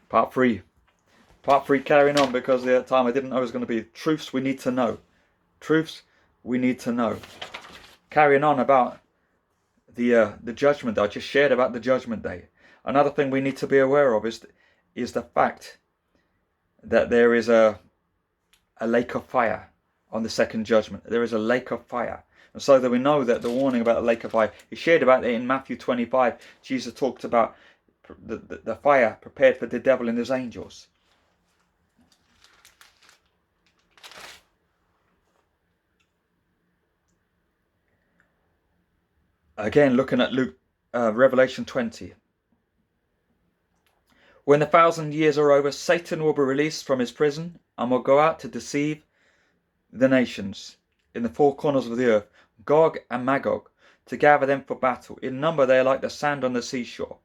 Part 3. Part 3 carrying on because the time I didn't know it was going to be truths we need to know. Truths we need to know. Carrying on about the judgment day. I just shared about the judgment day. Another thing we need to be aware of is the fact that there is a lake of fire on the second judgment. There is a lake of fire. And so that we know that the warning about the lake of fire, he shared about it in Matthew 25. Jesus talked about the fire prepared for the devil and his angels. Again, looking at Revelation 20. When the 1,000 years are over, Satan will be released from his prison and will go out to deceive the nations in the four corners of the earth, Gog and Magog, to gather them for battle. In number they are like the sand on the seashore.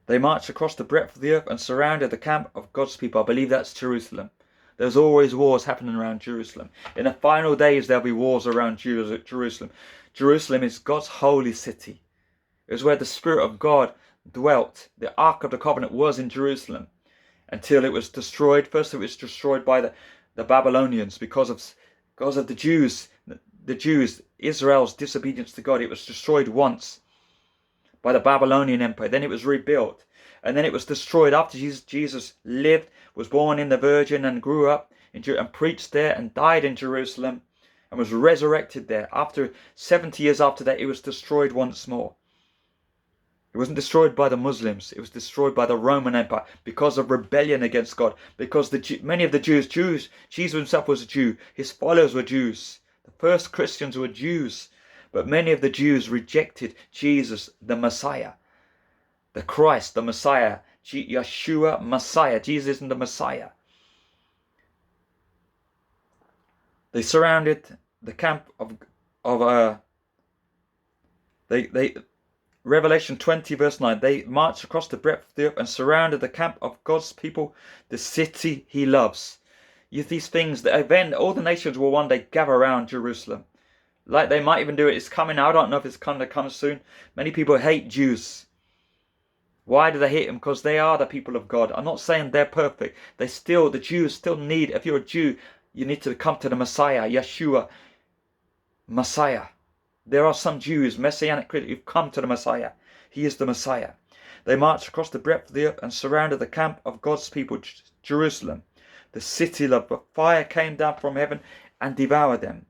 They marched across the breadth of the earth and surrounded the camp of God's people. I believe that's Jerusalem. There's always wars happening around Jerusalem. In the final days there'll be wars around Jerusalem. Jerusalem is God's holy city. It was where the Spirit of God dwelt. The Ark of the Covenant was in Jerusalem until it was destroyed. First it was destroyed by the Babylonians because of the Jews. The Jews, Israel's disobedience to God. It was destroyed once by the Babylonian Empire. Then it was rebuilt. And then it was destroyed after Jesus lived, was born in the Virgin and grew up and preached there and died in Jerusalem and was resurrected there. After 70 years after that, it was destroyed once more. It wasn't destroyed by the Muslims. It was destroyed by the Roman Empire because of rebellion against God. Because many of the Jews, Jesus himself was a Jew. His followers were Jews. The first Christians were Jews. But many of the Jews rejected Jesus, the Messiah. The Christ, the Messiah. Yeshua, Messiah. Jesus isn't the Messiah. They surrounded the camp Revelation 20 verse 9, they marched across the breadth of the earth and surrounded the camp of God's people, the city he loves. These things, the event, all the nations will one day gather around Jerusalem. Like they might even do it, it's coming. I don't know if it's going to come soon. Many people hate Jews. Why do they hate them? Because they are the people of God. I'm not saying they're perfect. The Jews still need, if you're a Jew, you need to come to the Messiah, Yeshua, Messiah. There are some Jews, Messianic critics, who've come to the Messiah. He is the Messiah. They marched across the breadth of the earth and surrounded the camp of God's people, Jerusalem, the city loved. But fire came down from heaven and devoured them.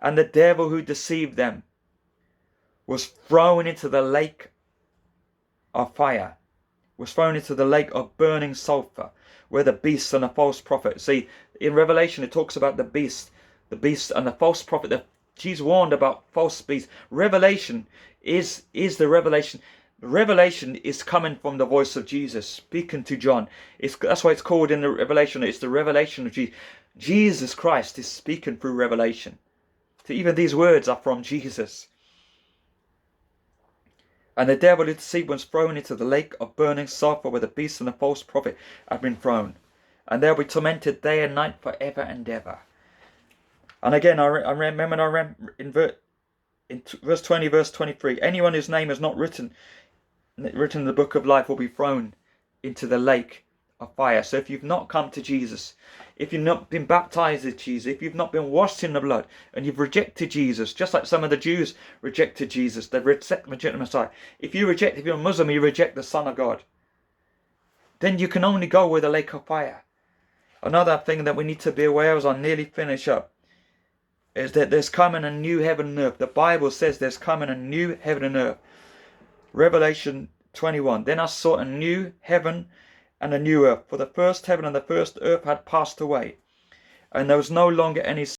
And the devil who deceived them was thrown into the lake of fire, was thrown into the lake of burning sulfur, where the beast and the false prophet. See, in Revelation it talks about the beast and the false prophet. Jesus warned about false beasts. Revelation is the revelation. Revelation is coming from the voice of Jesus speaking to John. That's why it's called in the Revelation. It's the revelation of Jesus. Jesus Christ is speaking through Revelation. So even these words are from Jesus. And the devil who deceived was thrown into the lake of burning sulfur, where the beast and the false prophet have been thrown. And they'll be tormented day and night forever and ever. And again, I remember in verse 20, verse 23, anyone whose name is not written in the book of life will be thrown into the lake of fire. So if you've not come to Jesus, if you've not been baptized with Jesus, if you've not been washed in the blood, and you've rejected Jesus, just like some of the Jews rejected Jesus, they reject the Messiah. If you're a Muslim, you reject the Son of God, then you can only go with the lake of fire. Another thing that we need to be aware of, as I nearly finish up, is that there's coming a new heaven and earth. The Bible says there's coming a new heaven and earth. Revelation 21. Then I saw a new heaven and a new earth. For the first heaven and the first earth had passed away, and there was no longer any